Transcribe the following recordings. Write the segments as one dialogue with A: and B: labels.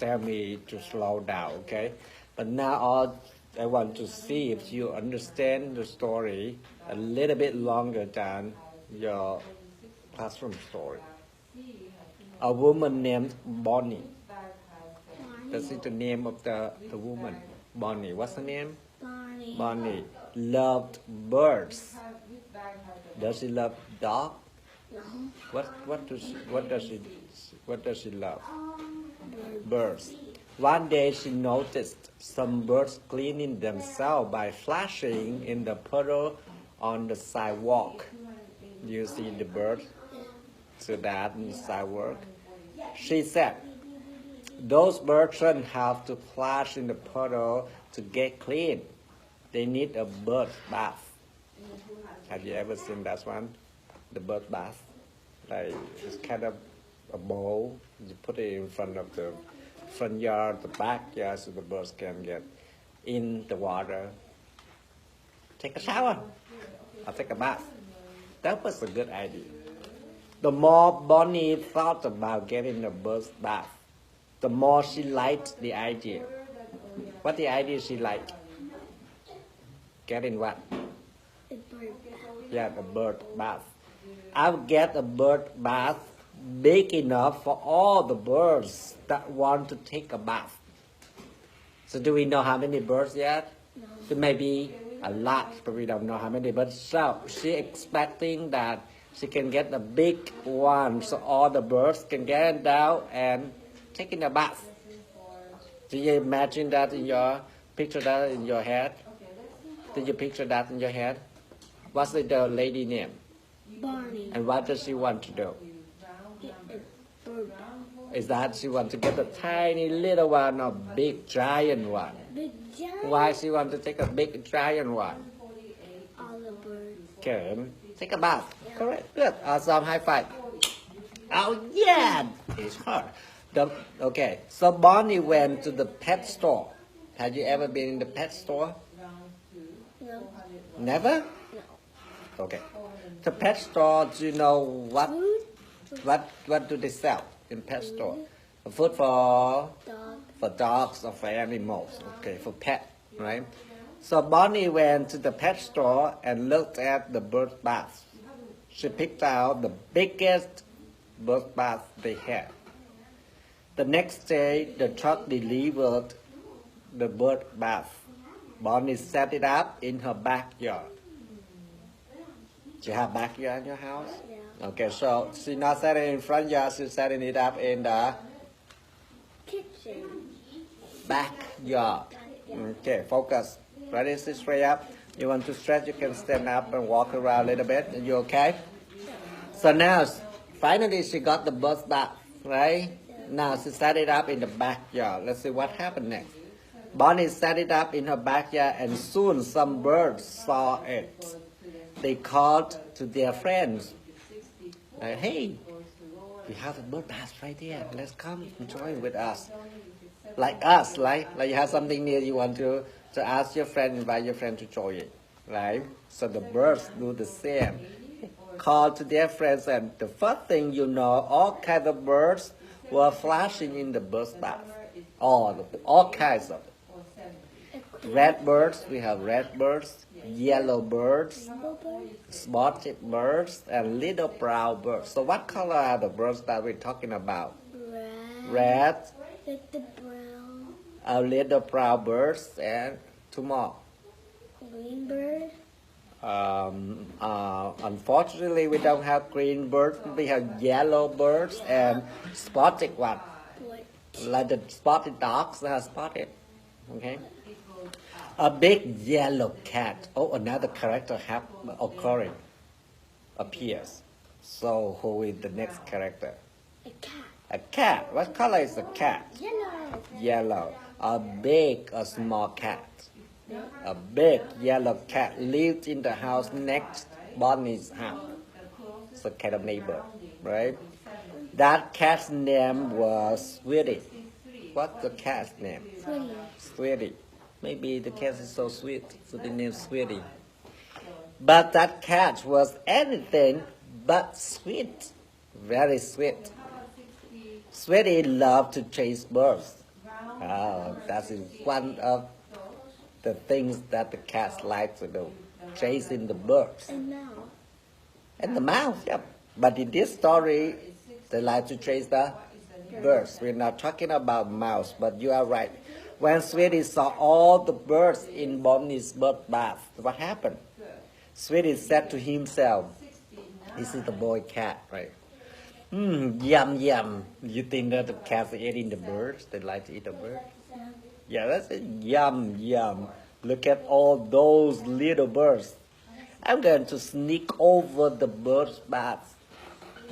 A: tell me to slow down, okay? But now all I want to see if you understand the story a little bit longer than your classroom story. A woman named Bonnie. That's the name of the woman. Bonnie. What's the name?
B: Bonnie.
A: Bonnie loved birds. Does she love dog?
B: No.
A: What does she love? Birds. One day she noticed some birds cleaning themselves by flashing in the puddle on the sidewalk. Do you see the birds? So that in the sidewalk. She said, "Those birds shouldn't have to splash in the puddle to get clean. They need a bird bath." Have you ever seen that one? The bird bath? Like it's kind of a bowl. You put it in front of the front yard, the backyard, so the birds can get in the water. Take a shower or take a bath. That was a good idea. The more Bonnie thought about getting a bird's bath, the more she liked the idea. What the idea she liked? Getting what?
B: A bird.
A: Yeah, the bird bath. I'll get a bird bath big enough for all the birds that want to take a bath. So do we know how many birds yet?
B: No.
A: There may be a lot, but we don't know how many. But so she expecting that she can get a big one so all the birds can get down and taking a bath. Do you imagine that in your picture that in your head? Did you picture that in your head? What's the lady name?
B: Bonnie.
A: And what does she want to do?
B: Get a bird.
A: Is that she want to get a tiny little one or big giant one?
B: Big giant.
A: Why she want to take a big giant one?
B: All the birds.
A: Okay, take a bath. Correct. Good. Awesome. High five. Oh yeah, it's her. Okay. So Bonnie went to the pet store. Have you ever been in the pet store?
B: No.
A: Never?
B: No.
A: Okay. The pet store, do you know what?
B: Food.
A: What do they sell in pet store? Food for
B: Dog.
A: dogs or for animals. Okay, for pet, right? So Bonnie went to the pet store and looked at the bird bath. She picked out the biggest bird bath they had. The next day, the truck delivered the bird bath. Bonnie set it up in her backyard. Do you have backyard in your house?
B: Yeah.
A: Okay, so she's not setting it in front yard, she's setting it up in the
B: Kitchen.
A: backyard. Okay, focus. Ready, sit straight up. You want to stretch, you can stand up and walk around a little bit. Are you okay? So now, finally she got the bird bath, right? Now she set it up in the backyard. Let's see what happened next. Bonnie set it up in her backyard and soon some birds saw it. They called to their friends. Like, hey, we have a bird bath right here. Let's come and join with us. Like us, like you have something near you want to ask your friend, invite your friend to join it, right? So the birds do the same. Call to their friends, and the first thing you know, all kinds of birds were flashing in the bird bath. All kinds of it. Red birds, we have red birds, yellow birds, spotted birds, and little brown birds. So what color are the birds that we're talking about? Red,
B: Like the brown.
A: little brown birds, and two more.
B: Green bird.
A: Unfortunately, we don't have green birds. We have yellow birds and spotted one.
B: What?
A: Like the spotted dogs that are spotted. Okay. A big yellow cat. Oh, another character appears. So who is the next character?
B: A cat.
A: A cat. What color is the cat?
B: Yellow.
A: Yellow. A small cat. A big yellow cat lived in the house next Bonnie's house. So kind of neighbor, right? That cat's name was Sweetie. What's the cat's name?
B: Sweetie.
A: Sweetie. Maybe the cat is so sweet, so they named Sweetie. But that cat was anything but sweet. Very sweet. Sweetie loved to chase birds. Oh, that is one of the things that the cats like to do, chasing the birds.
B: And now.
A: And the mouse, yep. But in this story, they like to chase the birds. We're not talking about mouse, but you are right. When Sweetie saw all the birds in Bonnie's bird bath, what happened? Sweetie said to himself, this is the boy cat, right? Yum, yum. You think that the cats are eating the birds? They like to eat the birds? Yeah, that's it. Yum, yum. Look at all those little birds. I'm going to sneak over the birds' baths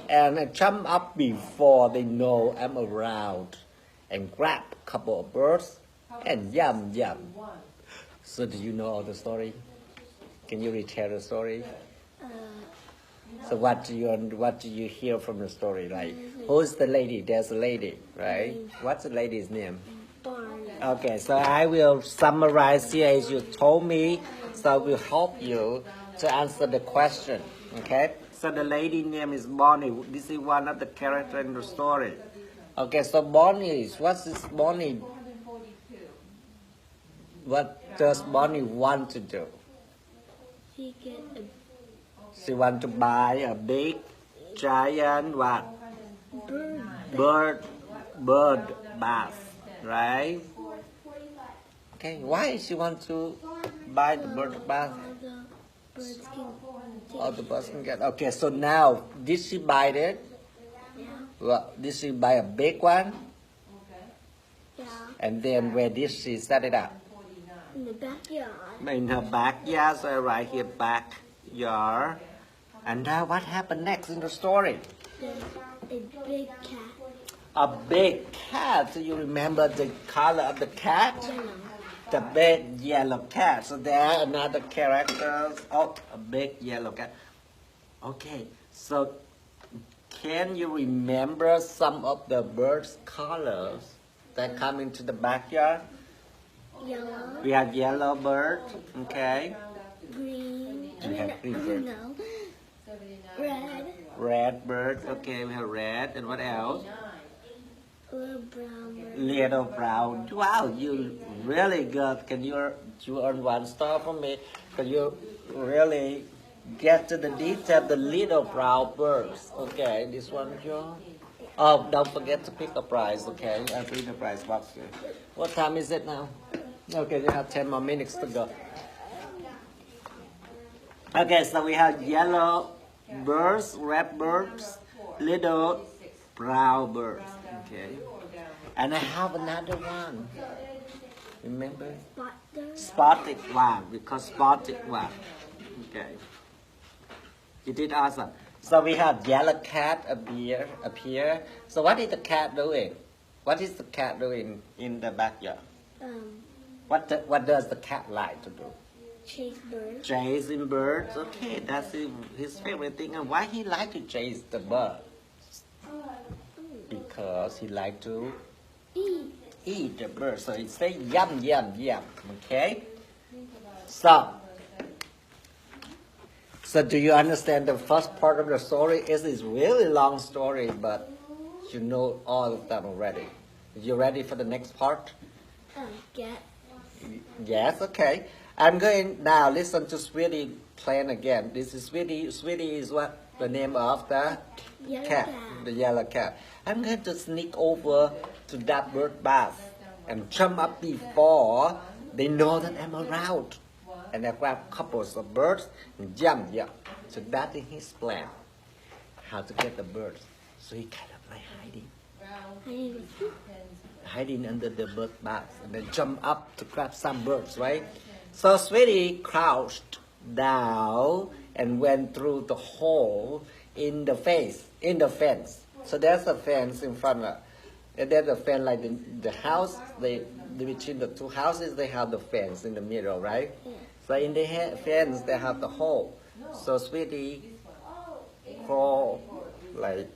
A: and jump up before they know I'm around and grab a couple of birds and yum, yum. So do you know all the story? Can you retell the story? So what do you hear from the story? Like, who's the lady? There's a lady, right? What's the lady's name?
B: Barney.
A: Okay, so I will summarize here as you told me, so it will help you to answer the question. Okay, so the lady name is Bonnie. This is one of the characters in the story. Okay, so Bonnie is, what's this Bonnie? What does Bonnie want to do?
B: She get a
A: She want to buy a big, giant what?
B: bird.
A: Bird bath, right? Okay, why she want to buy the bird bath?
B: All the birds can
A: All the birds can get. Okay, so now, did she buy it?
B: Yeah.
A: Well, did she buy a big one?
B: Yeah.
A: And then where did she set it up?
B: In the backyard.
A: In her backyard, so right here, backyard. And now what happened next in the story?
B: There's a big cat.
A: A big cat. So you remember the color of the cat?
B: Yellow.
A: The big yellow cat. So there are another characters. Oh, a big yellow cat. Okay, so can you remember some of the birds' colors that come into the backyard?
B: Yellow.
A: We have yellow bird, okay.
B: Green.
A: We have green bird.
B: No. Red.
A: Red bird, okay, we have red, and what else?
B: Little brown bird.
A: Little brown. Wow, you really good. Can you earn 1 star for me? Can you really get to the detail? The little brown birds. Okay, this one your. Oh, don't forget to pick a prize. Okay, I'll bring the prize box here. What time is it now? Okay, you have 10 more minutes to go. Okay, so we have yellow birds, red birds, little brown birds. Okay, and I have another one. Remember? Spotted one, because spotted one. Okay. You did awesome. So we have yellow cat up here. So what is the cat doing? What is the cat doing in the backyard? What does the cat like to do?
B: Chase birds.
A: Chasing birds. Okay, that's his favorite thing. And why he like to chase the bird? Because he like to eat the bird. So he say yum, yum, yum. Okay? So do you understand the first part of the story? It is really long story, but you know all of them already. You ready for the next part?
B: Cat.
A: Yes, okay. I'm going now. Listen to Sweetie playing again. This is Sweetie. Sweetie is what? The name of the
B: Yellow
A: cat. The yellow cat. I'm going to sneak over to that bird bath and jump up before they know that I'm around. And I grab couples of birds and jump. Yeah. So that is his plan. How to get the birds. So he kind of like hiding under the bird bath and then jump up to grab some birds, right? So Sweetie crouched down and went through the hole in the fence. So there's a fence in front of, and there's a fence like the house. Between the two houses, they have the fence in the middle, right?
B: Yeah.
A: So in the fence, they have the hole. So Sweetie crawl, like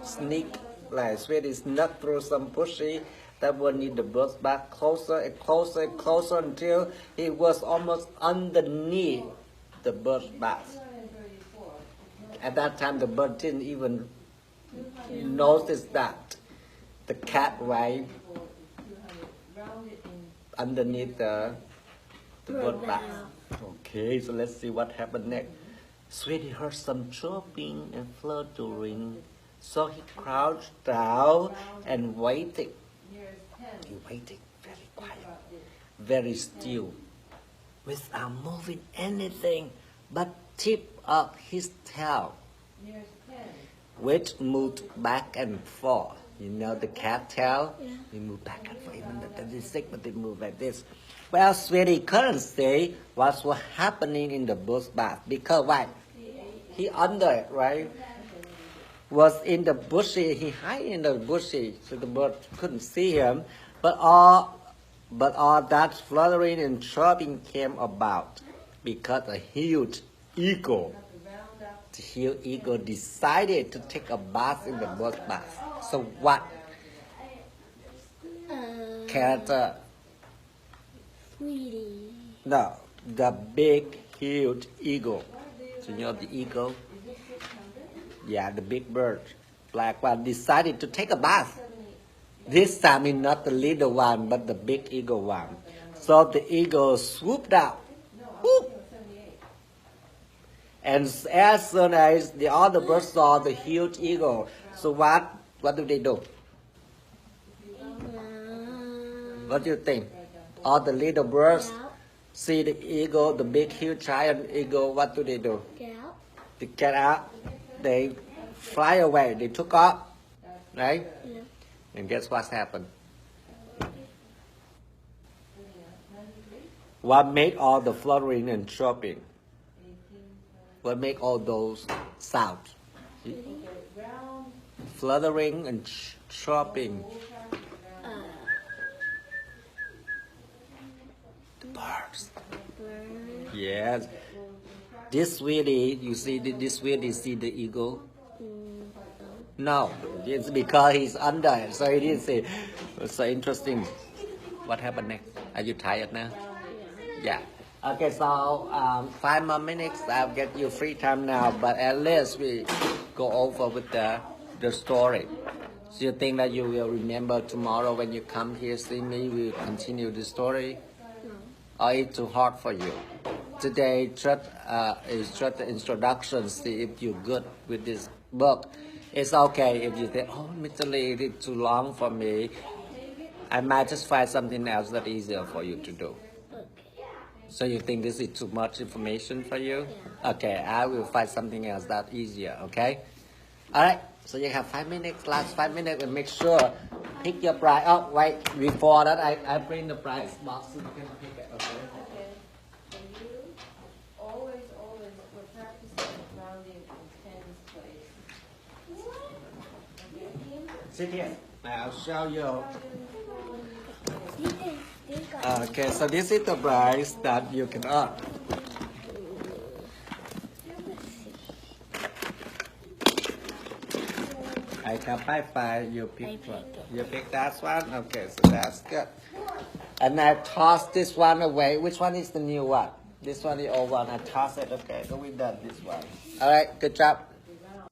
A: sneak, like Sweetie snuck through some bushes that would need the birds back closer and closer and closer until he was almost underneath the bird's bath. At that time, the bird didn't even notice that the cat right underneath the bird bath.
B: Brown.
A: Okay, so let's see what happened next. Sweetie heard some chirping and fluttering, so he crouched down and waited. He waited very quiet, very still, without moving anything but tip of his tail, which moved back and forth. You know the cat tail?
B: Yeah.
A: They move back and forth. Even though they're sick, but they move like this. Well, Sweetie couldn't see what was happening in the bush bath because why? He under it, right? Was in the bushy. He hid in the bushy, so the bird couldn't see him. But all that fluttering and chirping came about because a huge eagle. The huge eagle decided to take a bath in the bush bath. So what character?
B: Sweetie.
A: No, the big, huge eagle. So you know the eagle? Yeah, the big bird, black one, decided to take a bath. This time it's not the little one, but the big eagle one. So the eagle swooped out. Whoop. And as soon as the other birds saw the huge eagle, so what do they do? What do you think? All the little birds see the eagle, the big, huge, giant eagle, what do?
B: Get out.
A: They get out, they fly away, they took off, right?
B: Yeah.
A: And guess what happened? What made all the fluttering and chirping? What made all those sounds? Fluttering and chirping. The birds.
B: Bird.
A: Yes. This Sweetie, you see this Sweetie see the eagle? No, it's because he's under it, so he didn't see. It's so interesting. What happened next? Are you tired now? Yeah. Okay, so 5 more minutes. I'll get you free time now, but at least we go over with the story. So you think that you will remember tomorrow when you come here see me? We'll continue the story. Or it's too hard for you? Today is just the introduction. See if you're good with this book. It's okay if you think, oh, Mr. Lee, it's too long for me. I might just find something else that's easier for you to do. So you think this is too much information for you?
B: Yeah.
A: Okay, I will find something else that's easier, okay? Alright, so you have 5 minutes, last 5 minutes, and make sure pick your prize. Oh, wait, before that, I bring the prize box so you can pick it, okay?
C: We're practicing grounding in Ken's place.
A: Sit here. I'll show you.
B: They got
A: Okay, so this is the prize that you can earn. I have 5, you pick one. You pick that one? Okay, so that's good. And I toss this one away. Which one is the new one? This one is the old one. I toss it. Okay, so we done this one. All right, good job.